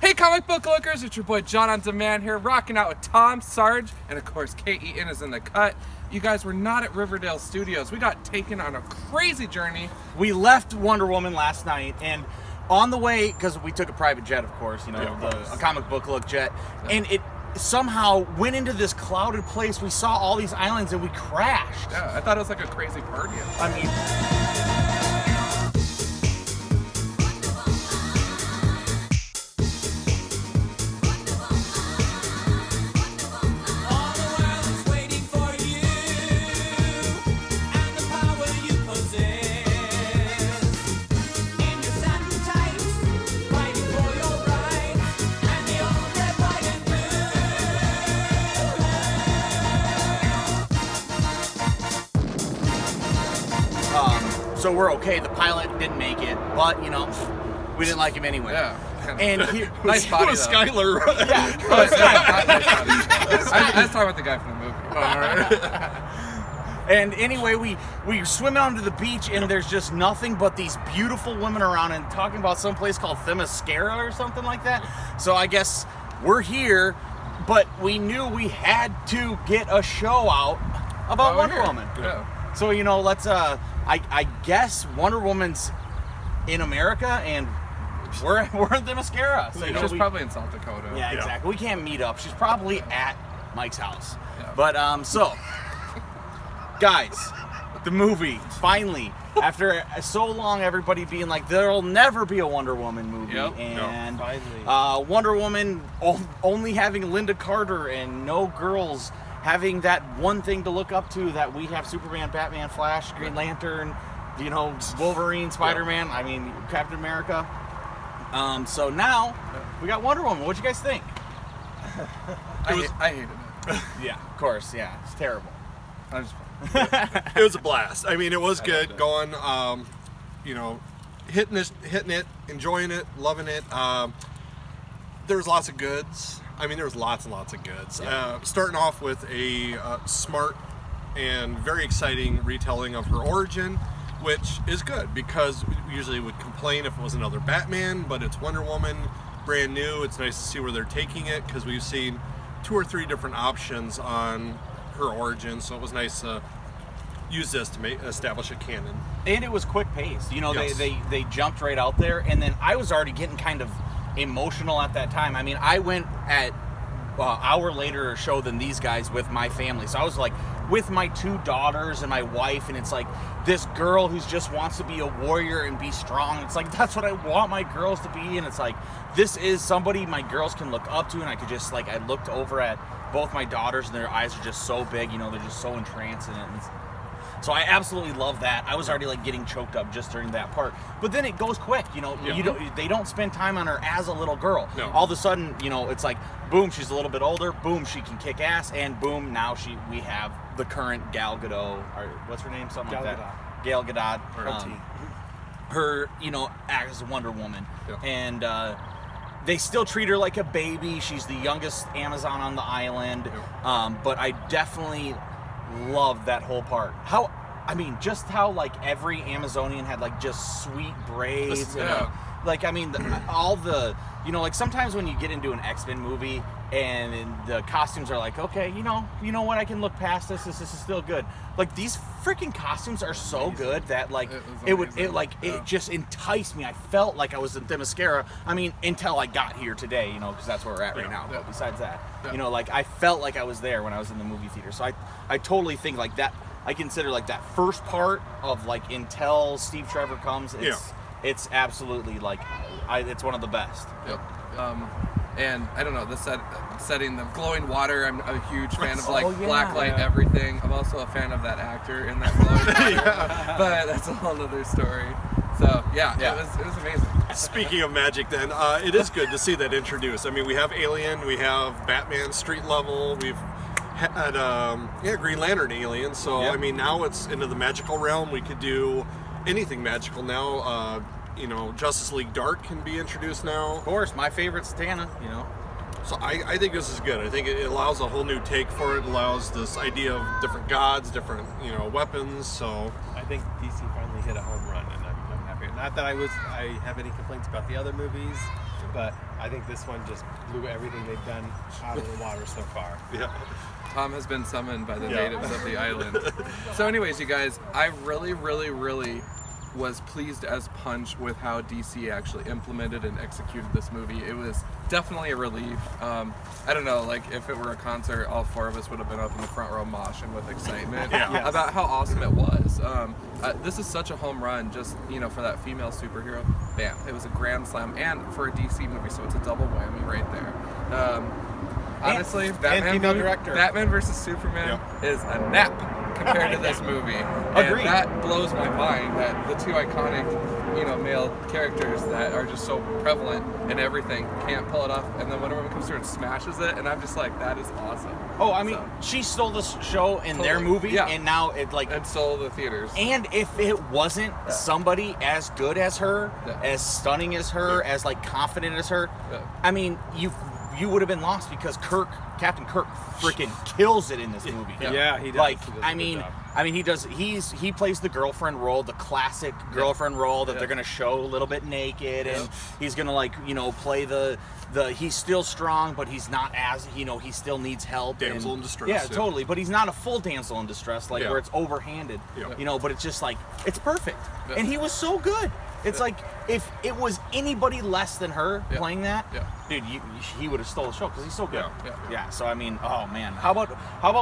Hey comic book lookers, it's your boy John on Demand here, rocking out with Tom, Sarge, and of course K.E.N. is in the cut. You guys were not at Riverdale Studios. We got taken on a crazy journey. We left Wonder Woman last night, and on the way, because we took a private jet, of course, a comic book look jet, and it somehow went into this clouded place. We saw all these islands, and we crashed. Yeah, I thought it was like a crazy party. I mean... So we're okay. The pilot didn't make it, but we didn't like him anyway. Yeah. And nice body, though. Skyler. Yeah. I was talking about the guy from the movie. Oh, all right. And anyway, we swim out to the beach, and there's just nothing but these beautiful women around, and talking about some place called Themyscira or something like that. So I guess we're here, but we knew we had to get a show out about Wonder Woman. Yeah. So let's I guess Wonder Woman's in America, and we're in Themyscira. So She's probably in South Dakota. Yeah, exactly. We can't meet up. She's probably at Mike's house. Yeah. But so guys, the movie finally, after so long, everybody being like, there'll never be a Wonder Woman movie, and Wonder Woman only having Linda Carter and no girls having that one thing to look up to, that we have Superman, Batman, Flash, Green Lantern, Wolverine, Spider-Man, I mean, Captain America. So now we got Wonder Woman. What'd you guys think? I hated it. Yeah, of course, yeah. It's terrible. I just It was a blast. I mean, it was good going, hitting it, enjoying it, loving it. There was lots of goods. I mean, there was lots and lots of goods. Yeah. Starting off with a smart and very exciting retelling of her origin, which is good because we usually would complain if it was another Batman, but it's Wonder Woman, brand new. It's nice to see where they're taking it because we've seen 2 or 3 different options on her origin, so it was nice to use this to establish a canon. And it was quick paced. Yes. They jumped right out there, and then I was already getting kind of emotional at that time. I mean, I went at hour later show than these guys with my family, so I was like with my 2 daughters and my wife, and it's like this girl who just wants to be a warrior and be strong. It's like, that's what I want my girls to be, and it's like, this is somebody my girls can look up to. And I could just I looked over at both my daughters, and their eyes are just so big, they're just so entranced in it. And so I absolutely love that. I was already getting choked up just during that part. But then it goes quick, they don't spend time on her as a little girl. No. All of a sudden, it's like, boom, she's a little bit older, boom, she can kick ass, and boom, now we have the current Gal Gadot, or what's her name? Something like that. Gal Gadot. Her, as Wonder Woman. Yeah. And they still treat her like a baby. She's the youngest Amazon on the island. Yeah. But I definitely loved that whole part. How every Amazonian had just sweet braids. Yeah. All the, sometimes when you get into an X-Men movie and the costumes are like, okay, you know what, I can look past this is still good. These freaking costumes are so good that it just enticed me. I felt like I was in Themyscira. I mean, until I got here today, because that's where we're at right now. But besides that, I felt like I was there when I was in the movie theater. So I totally think that, I consider that first part of until Steve Trevor comes, it's absolutely it's one of the best. Yep. And I don't know, the setting, the glowing water, I'm a huge fan of black light everything. I'm also a fan of that actor in that glowing water. But that's a whole other story. So it was amazing. Speaking of magic then, it is good to see that introduced. I mean, we have Alien, we have Batman street level, we've had Green Lantern Alien, so I mean, now it's into the magical realm. We could do anything magical now. Justice League Dark can be introduced now. Of course, my favorite's Satana, So I think this is good. I think it allows a whole new take for it. It allows this idea of different gods, different weapons. So I think DC finally hit a home run, and I'm happy. Not that I have any complaints about the other movies. but I think this one just blew everything they've done out of the water so far. Yeah. Tom has been summoned by the natives of the island. So anyways, you guys, I really was pleased as punch with how DC actually implemented and executed this movie. It was definitely a relief. I don't know, like if it were a concert, all four of us would have been up in the front row moshing with excitement about how awesome it was. This is such a home run, just for that female superhero. Bam! It was a grand slam, and for a DC movie, so it's a double whammy right there. Honestly, Batman versus Superman is a nap compared to this movie. Agreed. And that blows my mind that the two iconic, male characters that are just so prevalent in everything can't pull it off. And then Wonder Woman comes through and smashes it, and I'm just like, that is awesome. Oh, I mean, she stole the show in their movie, and now and stole the theaters. And if it wasn't somebody as good as her, as stunning as her, as like confident as her, I mean, you would have been lost because Captain Kirk freaking kills it in this movie. Yeah, he does. Like, he does I mean, he does. He plays the girlfriend role, the classic girlfriend role that they're gonna show a little bit naked, and he's gonna play the. He's still strong, but he's not as he still needs help. Damsel in distress. Yeah, totally. But he's not a full damsel in distress, where it's overhanded. Yeah. But it's just like it's perfect, and he was so good. It's like if it was anybody less than her playing that, dude, he would have stole the show because he's so good. Yeah. So I mean, oh man, how about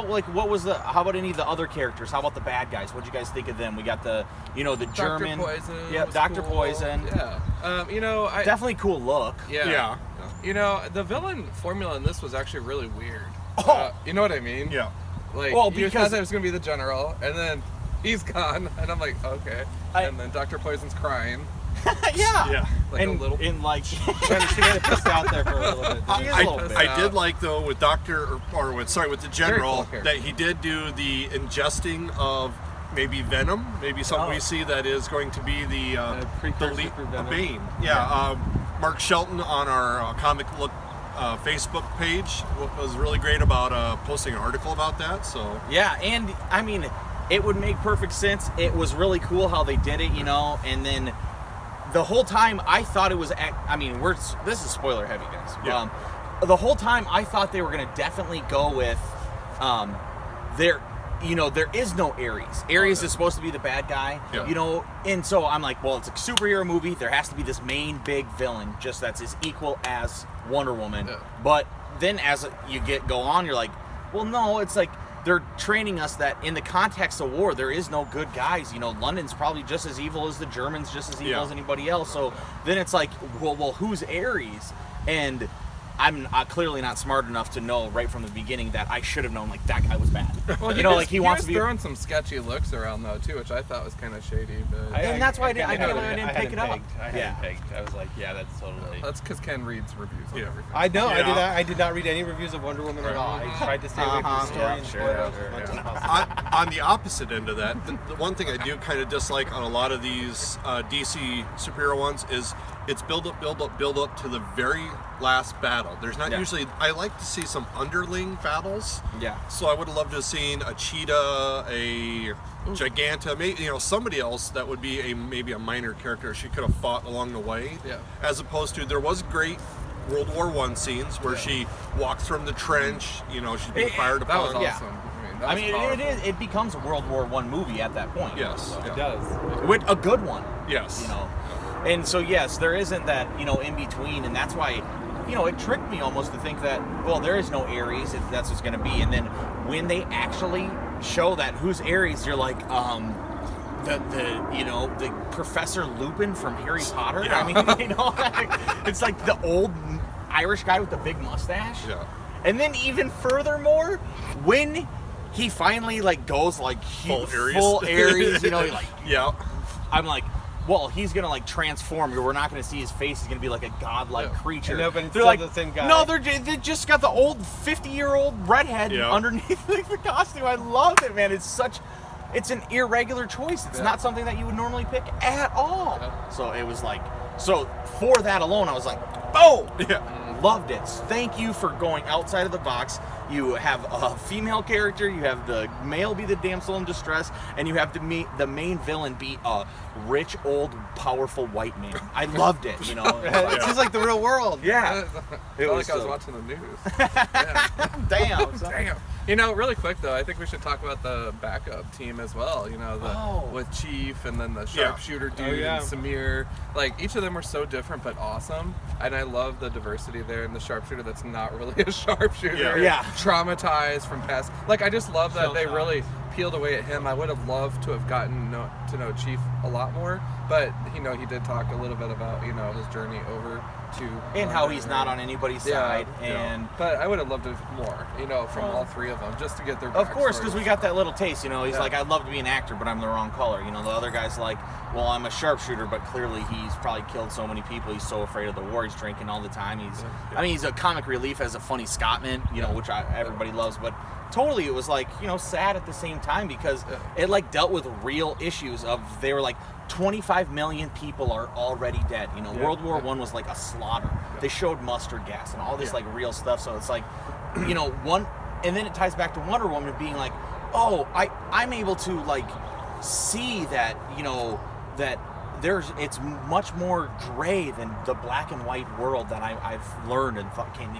like how about any of the other characters? How about the bad guys? What'd you guys think of them? We got the the German, Poison. Yeah, Dr. Cool. Poison. Yeah. Definitely cool look. Yeah. The villain formula in this was actually really weird. Oh. You know what I mean? Yeah. Like, you thought that it was gonna be the general, and then he's gone, and I'm like, okay. And then Dr. Poison's crying. Yeah. Like a little. She had it pissed out there for a little bit. I did like though with with the general that he did do the ingesting of maybe venom, maybe something we see that is going to be the precursor for venom. Bane. Yeah. Mark Shelton on our Comic Look Facebook page was really great about posting an article about that. So yeah, and I mean, it would make perfect sense. It was really cool how they did it, and then. The whole time I thought it was, this is spoiler heavy, guys. Yeah. The whole time I thought they were going to definitely go with, there is no Ares. Ares is supposed to be the bad guy, and so I'm like, well, it's a superhero movie. There has to be this main big villain, just that's as equal as Wonder Woman. Yeah. But then as you go on, you're like, well, no, it's like, they're training us that in the context of war, there is no good guys. London's probably just as evil as the Germans, just as evil as anybody else. So then it's like, well, who's Ares? And I'm clearly not smart enough to know right from the beginning that I should have known, like, that guy was bad. Well, he wants to be throwing some sketchy looks around though too, which I thought was kind of shady. But and that's why I didn't pick it up. I had pegged. I was like, yeah, that's totally. That's because Ken reads reviews of everything. I know. Yeah. I did not read any reviews of Wonder Woman at all. I tried to stay away from the story and spoilers as much as possible. On the opposite end of that, the one thing I do kind of dislike on a lot of these DC superhero ones is it's build up to the very last battle. There's not usually. I like to see some underling battles. Yeah. So I would have loved to have seen a Cheetah, a Giganta, maybe somebody else that would be maybe a minor character she could have fought along the way. Yeah. As opposed to there was great World War I scenes where she walks from the trench. She's being fired upon. That was awesome. It becomes a World War I movie at that point. Yes, it does. With a good one. Yes. And so yes, there isn't that in between, and that's why it tricked me almost to think that there is no Ares. That's what's going to be, and then when they actually show that who's Ares, you're like the Professor Lupin from Harry Potter. Yeah. I mean, it's like the old Irish guy with the big mustache. Yeah. And then even furthermore, when he finally goes full Ares, yeah. I'm like, well, he's gonna transform. We're not gonna see his face. He's gonna be like a godlike creature. No, but it's they're still the same guy. No, they just got the old 50-year-old redhead underneath the costume. I loved it, man. It's an irregular choice. It's not something that you would normally pick at all. Yeah. So it was so for that alone, I was like, oh, Loved it. Thank you for going outside of the box. You have a female character, you have the male be the damsel in distress, and you have the main villain be a rich, old, powerful white man. I loved it, you know. It's just like the real world. Yeah. It was like I was watching the news. Yeah. Damn. Damn. You know, really quick though, I think we should talk about the backup team as well. You know, with Chief and then the sharpshooter dude and Samir. Like each of them were so different but awesome, and I love the diversity there. And the sharpshooter that's not really a sharpshooter, traumatized from past. Like I just love that they really peeled away at him. I would have loved to have gotten to know Chief a lot more, but he did talk a little bit about his journey over to and how he's not on anybody's side. But I would have loved it more, from all three of them, just to get their backstories. Of course, because we got that little taste. He's like, I'd love to be an actor, but I'm the wrong color. The other guy's like, well, I'm a sharpshooter, but clearly he's probably killed so many people. He's so afraid of the war. He's drinking all the time. He's a comic relief as a funny Scotsman, which everybody loves, but totally it was like sad at the same time because it like dealt with real issues of they were like 25 million people are already dead. World War I was like a slaughter. They showed mustard gas and all this like real stuff. So it's like one, and then it ties back to Wonder Woman being like, oh, I'm able to like see that that it's much more gray than the black and white world that I've learned and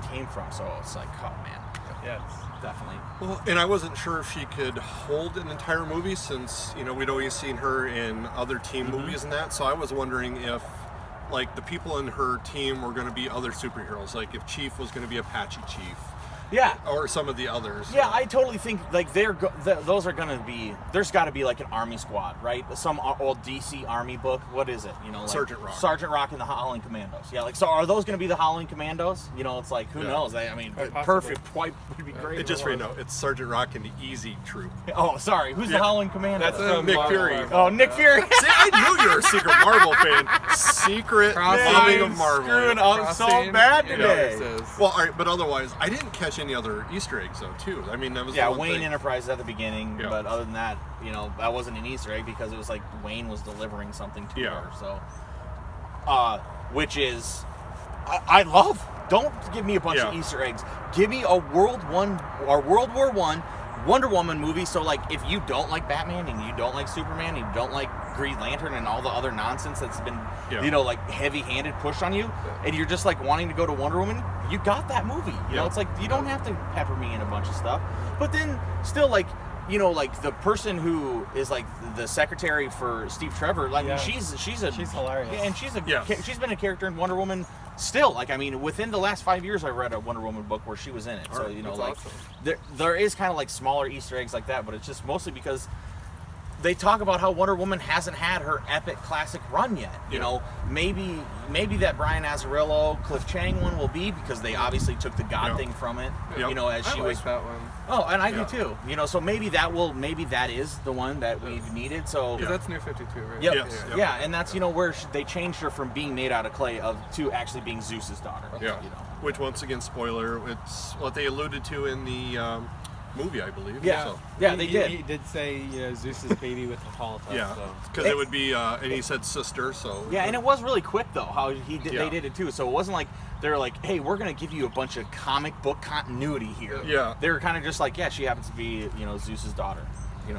came from. So it's like, oh man, definitely. Well, and I wasn't sure if she could hold an entire movie since we'd always seen her in other team movies and that. So I was wondering if like the people in her team were going to be other superheroes, like if Chief was going to be Apache Chief. Yeah. Or some of the others. Yeah, I totally think like those are gonna be. There's got to be like an army squad, right? Some old DC Army book. What is it? Like Sergeant Rock. Sergeant Rock and the Howling Commandos. Yeah, like so. Are those gonna be the Howling Commandos? It's like who knows? I mean, perfect. Quite would be great. It just for it's Sergeant Rock and the Easy Troop. Oh, sorry. Who's the Howling Commandos? That's from Nick Fury. Oh, Nick Fury. See, I knew you were a secret Marvel fan. Secret loving of Marvel. Screwing up so bad today. Well, all right, but otherwise, I didn't catch any other Easter eggs though, too. I mean, that was Wayne Enterprises at the beginning, but other than that, that wasn't an Easter egg because it was like Wayne was delivering something to her. So, which is, I love. Don't give me a bunch of Easter eggs. Give me a World War I Wonder Woman movie. So like, if you don't like Batman and you don't like Superman and you don't like Green Lantern and all the other nonsense that's been, like heavy-handed pushed on you, and you're just like wanting to go to Wonder Woman, you got that movie. It's like you don't have to pepper me in a bunch of stuff. But then still like, like the person who is like the secretary for Steve Trevor, like she's hilarious. Yeah, and she's been a character in Wonder Woman. Still, like, I mean, within the last 5 years, I read a Wonder Woman book where she was in it. So, like, awesome. there is kind of like smaller Easter eggs like that, but it's just mostly because they talk about how Wonder Woman hasn't had her epic classic run yet. Maybe that Brian Azzarello, Cliff Chang one will be because they obviously took the God thing from it. As she was that one. Oh, and I do too. So maybe that is the one that we've needed. So because that's New 52, right? Yep. Yeah, and that's where they changed her from being made out of clay to actually being Zeus's daughter. Yeah. Which once again, spoiler, it's what they alluded to in the movie, I believe. Yeah. So. Yeah, they did. He did say Zeus's baby with the tall top. Yeah. Because it would be, and he said sister. So. Yeah, and it was really quick though how they did it too. So it wasn't like they're like, hey, we're gonna give you a bunch of comic book continuity here. Yeah. They were kind of just like, yeah, she happens to be Zeus's daughter.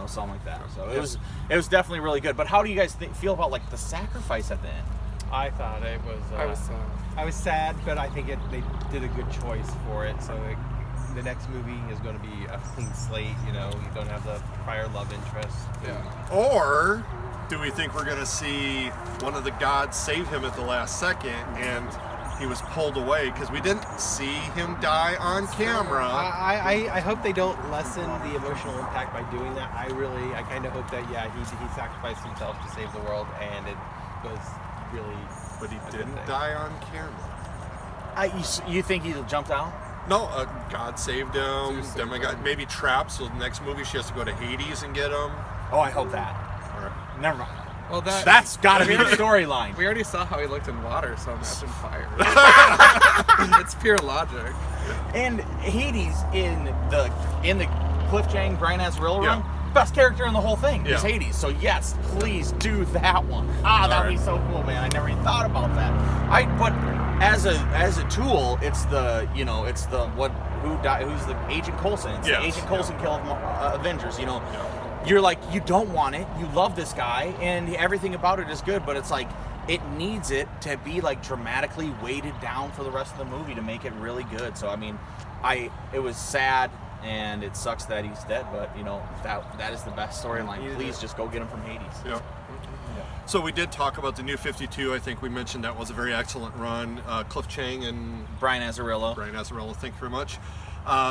Something like that. So it was definitely really good. But how do you guys feel about like the sacrifice at the end? I thought it was. I was sad, but I think they did a good choice for it. So the next movie is going to be a clean slate. You don't have the prior love interest. Yeah. Or do we think we're going to see one of the gods save him at the last second and he was pulled away because we didn't see him die on camera? I hope they don't lessen the emotional impact by doing that. I kind of hope that he sacrificed himself to save the world, and it was really. But he didn't die on camera. You think he jumped out? No, God saved him. Demigod maybe trapped. So the next movie she has to go to Hades and get him. Oh, I hope that. All right. Never mind. Well, that's got to be the storyline. We already saw how he looked in water, so imagine fire. It's pure logic. And Hades in the Cliff Chang, Brian Azzarello run, best character in the whole thing is Hades. So yes, please do that one. That'd be so cool, man. I never even thought about that. But as a tool, it's the who's the Agent Coulson? It's the Agent Coulson kill of Avengers. You're like, you don't want it. You love this guy, and everything about it is good, but it's like it needs it to be like dramatically weighted down for the rest of the movie to make it really good. So I mean, it was sad. And it sucks that he's dead, but that is the best storyline. Please just go get him from Hades. Yeah. So we did talk about the New 52. I think we mentioned that was a very excellent run. Cliff Chang and Brian Azzarello. Thank you very much.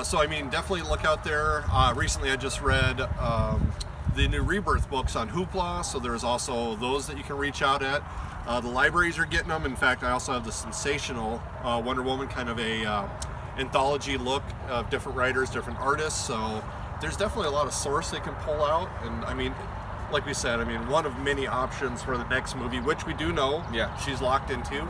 So I mean, definitely look out there. Recently, I just read the new Rebirth books on Hoopla. So there's also those that you can reach out at. The libraries are getting them. In fact, I also have the Sensational Wonder Woman, kind of a anthology look of different writers, different artists, so there's definitely a lot of source they can pull out. And I mean, like we said, I mean, one of many options for the next movie, which we do know she's locked into,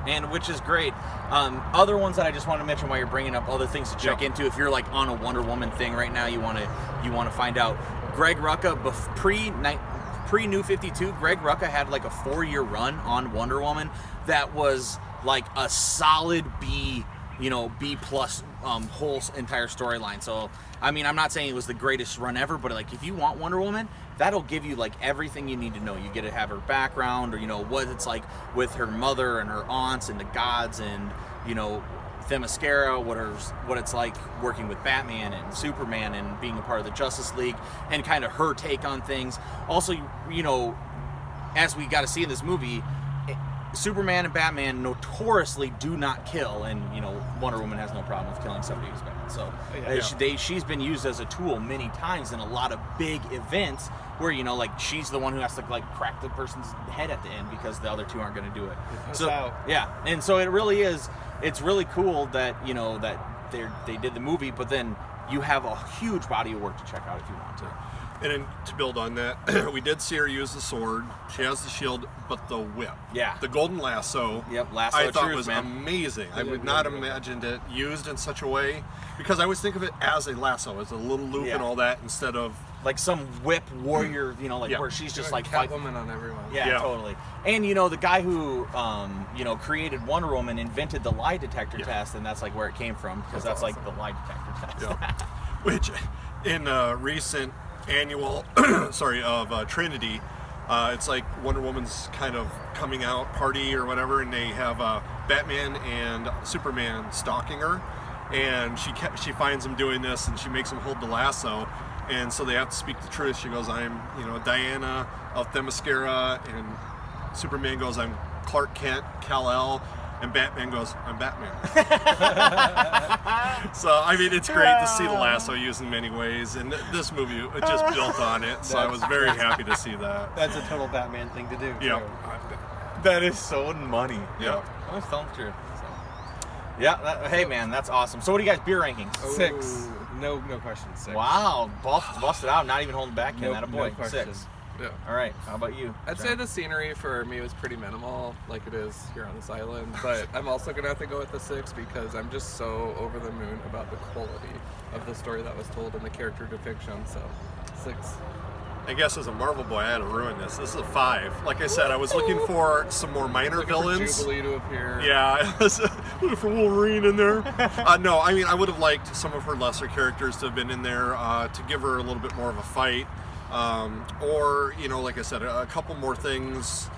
and which is great. Other ones that I just want to mention while you're bringing up other things to check into, if you're like on a Wonder Woman thing right now, you want to find out. Greg Rucka, pre New 52, Greg Rucka had like a 4-year run on Wonder Woman that was like a solid B plus whole entire storyline. So I mean, I'm not saying it was the greatest run ever, but like if you want Wonder Woman, that'll give you like everything you need to know. You get to have her background, or what it's like with her mother and her aunts and the gods, and Themyscira, what it's like working with Batman and Superman and being a part of the Justice League, and kind of her take on things. Also, as we got to see in this movie, Superman and Batman notoriously do not kill, and Wonder Woman has no problem with killing somebody who's bad. So she's been used as a tool many times in a lot of big events where like she's the one who has to like crack the person's head at the end because the other two aren't going to do it. And so it really is. It's really cool that that they did the movie, but then you have a huge body of work to check out if you want to. And then to build on that, we did see her use the sword. She has the shield, but the whip. Yeah. The golden lasso. Yep, lasso I of thought truth, was man. amazing. I would not have imagined it used in such a way, because I always think of it as a lasso, as a little loop and all that, instead of like some whip warrior, where she's just like Catwoman on everyone. Yeah, totally. And the guy who created Wonder Woman invented the lie detector test, and that's like where it came from, because that's awesome. Like the lie detector test. Yeah. Which in recent annual of Trinity, it's like Wonder Woman's kind of coming out party or whatever, and they have Batman and Superman stalking her, and she finds him doing this, and she makes him hold the lasso, and so they have to speak the truth. She goes, I'm Diana of Themyscira, and Superman goes, I'm Clark Kent, Kal-El, and Batman goes, I'm Batman. So, I mean, it's great to see the lasso used in many ways, and this movie, it just built on it, so I was very happy to see that. That's a total Batman thing to do, Yeah. That is so money. Yeah. I was telling the truth. So. Hey, man, that's awesome. So what do you guys, beer rankings? 6. No question, 6. Wow, busted out, not even holding back, Ken. Nope, Attaboy. no question. 6. Yeah. All right, how about you? I'd say the scenery for me was pretty minimal, like it is here on this island, but I'm also going to have to go with the 6 because I'm just so over the moon about the quality of the story that was told and the character depiction, so 6. I guess as a Marvel boy, I had to ruin this. This is a 5. Like I said, I was looking for some more minor villains. For Jubilee to appear. Yeah, I was looking for Wolverine in there. No, I mean, I would have liked some of her lesser characters to have been in there to give her a little bit more of a fight. Or, like I said, a couple more things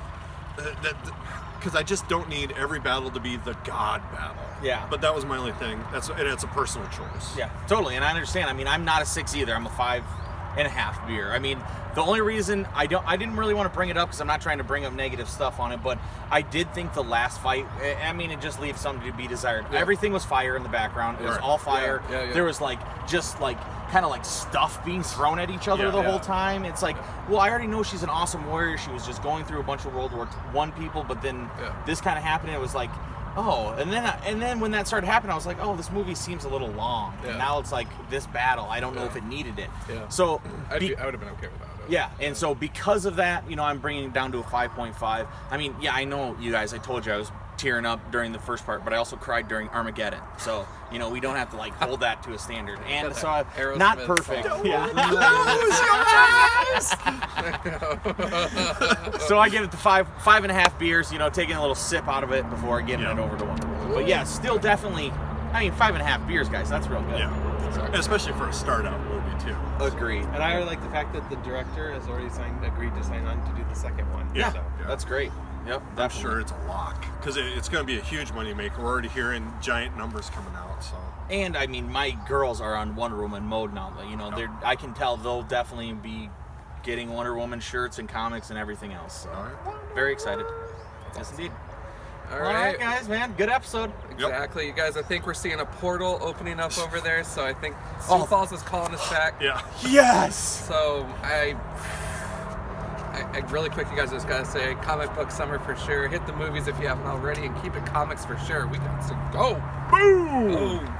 because I just don't need every battle to be the God battle. Yeah. But that was my only thing. And it's a personal choice. Yeah, totally. And I understand. I mean, I'm not a 6 either. I'm a 5.5 beer. I mean, the only reason I didn't really want to bring it up because I'm not trying to bring up negative stuff on it, but I did think the last fight, I mean, it just leaves something to be desired. Yeah. Everything was fire in the background. It was all fire. Yeah. There was just kind of like stuff being thrown at each other the whole time. It's like, well, I already know she's an awesome warrior. She was just going through a bunch of World War I people, but then this kind of happened. And it was like, oh, and then when that started happening, I was like, oh, this movie seems a little long. Yeah. And now it's like this battle. I don't know if it needed it. Yeah. So I would have been okay without it. Yeah, and so because of that, I'm bringing it down to a 5.5. I mean, yeah, I know you guys. I told you I was tearing up during the first part, but I also cried during Armageddon. So we don't have to hold that to a standard. And so not perfect. Yeah. So I give it the 5.5 beers. Taking a little sip out of it before getting it over to 1. But yeah, still definitely. I mean, 5.5 beers, guys. That's real good. Yeah, especially for a start-out movie too. Agreed. And I like the fact that the director has already agreed to sign on to do the second one. Yeah, So. That's great. Yep, I'm definitely. sure it's a lock because it's going to be a huge moneymaker. We're already hearing giant numbers coming out. So. And I mean, my girls are on Wonder Woman mode now. You know, I can tell they'll definitely be getting Wonder Woman shirts and comics and everything else. So. All right. Very excited. Yes, indeed. All All right, guys, man. Good episode. Exactly. You guys, I think we're seeing a portal opening up over there, so I think Sioux Falls is calling us back. Yeah. Yes! So I really quick, you guys, just gotta say, comic book summer for sure. Hit the movies if you haven't already, and keep it comics for sure. We got to go. Boom! Boom.